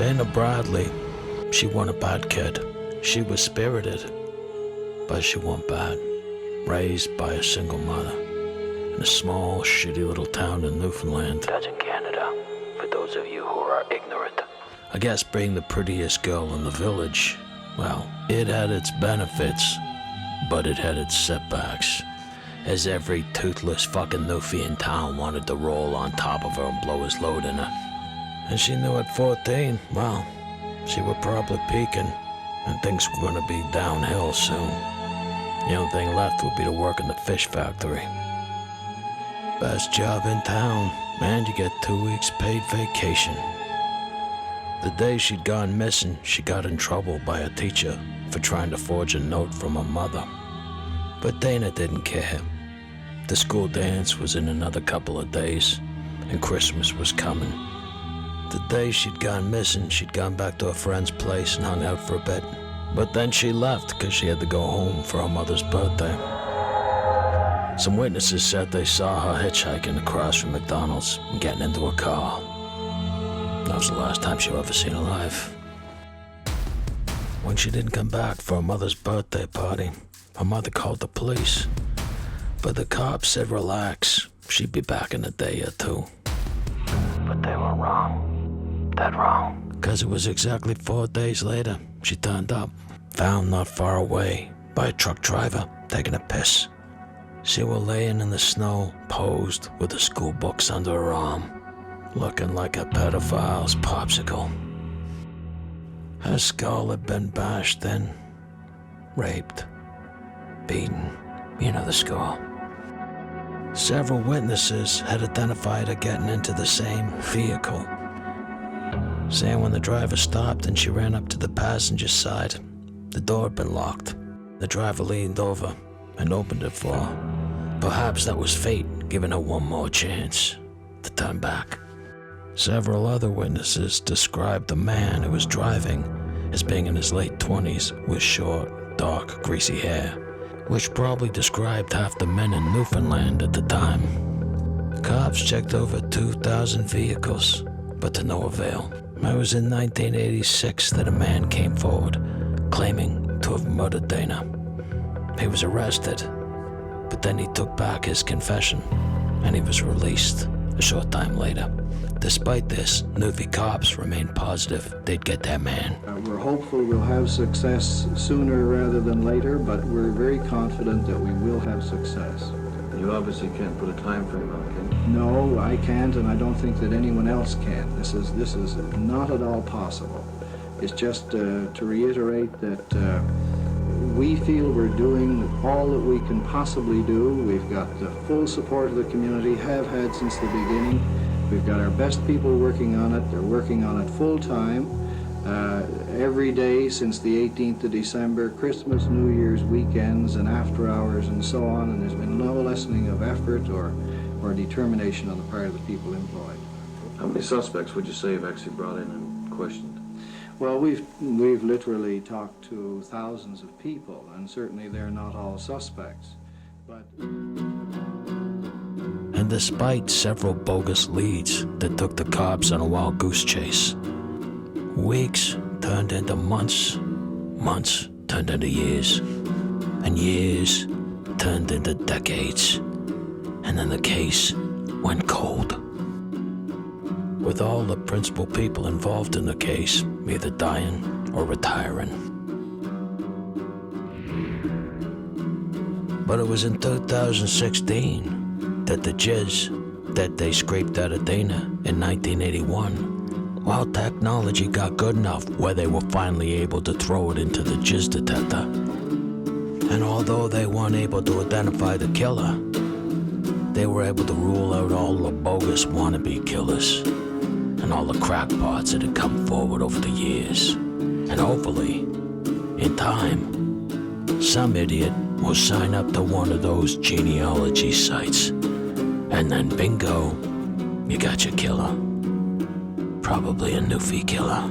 Dana Bradley, she wasn't a bad kid. She was spirited, but she wasn't bad. Raised by a single mother in a small, shitty little town in Newfoundland. That's in Canada, for those of you who are ignorant. I guess being the prettiest girl in the village, well, it had its benefits, but it had its setbacks, as every toothless fucking Newfie in town wanted to roll on top of her and blow his load in her. And she knew at 14, well, she was probably peaking, and things were gonna be downhill soon. The only thing left would be to work in the fish factory. Best job in town, and you get 2 weeks paid vacation. The day she'd gone missing, she got in trouble by a teacher for trying to forge a note from her mother. But Dana didn't care. The school dance was in another couple of days, and Christmas was coming. The day she'd gone missing, she'd gone back to her friend's place and hung out for a bit. But then she left because she had to go home for her mother's birthday. Some witnesses said they saw her hitchhiking across from McDonald's and getting into a car. That was the last time she was ever seen alive. When she didn't come back for her mother's birthday party, her mother called the police. But the cops said relax, she'd be back in a day or two. But they were wrong. Dead wrong. Because it was exactly 4 days later, she turned up, found not far away by a truck driver taking a piss. She was laying in the snow, posed with the school books under her arm, looking like a pedophile's popsicle. Her skull had been bashed in, raped, beaten, you know the score. Several witnesses had identified her getting into the same vehicle, saying when the driver stopped and she ran up to the passenger side, the door had been locked. The driver leaned over and opened it for her. Perhaps that was fate giving her one more chance to turn back. Several other witnesses described the man who was driving as being in his late 20s with short, dark, greasy hair, which probably described half the men in Newfoundland at the time. Cops checked over 2,000 vehicles, but to no avail. It was in 1986 that a man came forward, claiming to have murdered Dana. He was arrested, but then he took back his confession, and he was released a short time later. Despite this, Newfie cops remained positive they'd get their man. We're hopeful we'll have success sooner rather than later, but we're very confident that we will have success. You obviously can't put a time frame on it, can you? No, I can't, and I don't think that anyone else can. This is not at all possible. It's just to reiterate that we feel we're doing all that we can possibly do. We've got the full support of the community, have had since the beginning. We've got our best people working on it. They're working on it full time, every day since the 18th of December, Christmas, New Year's, weekends, and after hours, and so on. And there's been no lessening of effort or determination on the part of the people employed. How many suspects would you say you've actually brought in and questioned? Well, we've literally talked to thousands of people, and certainly they're not all suspects. But And despite several bogus leads that took the cops on a wild goose chase, weeks turned into months, months turned into years, and years turned into decades, and then the case went cold. With all the principal people involved in the case either dying or retiring. But it was in 2016 that the jizz that they scraped out of Dana in 1981, while technology got good enough where they were finally able to throw it into the jizz detector. And although they weren't able to identify the killer, they were able to rule out all the bogus wannabe killers and all the crackpots that had come forward over the years. And hopefully, in time, some idiot will sign up to one of those genealogy sites. And then bingo, you got your killer. Probably a Newfie killer.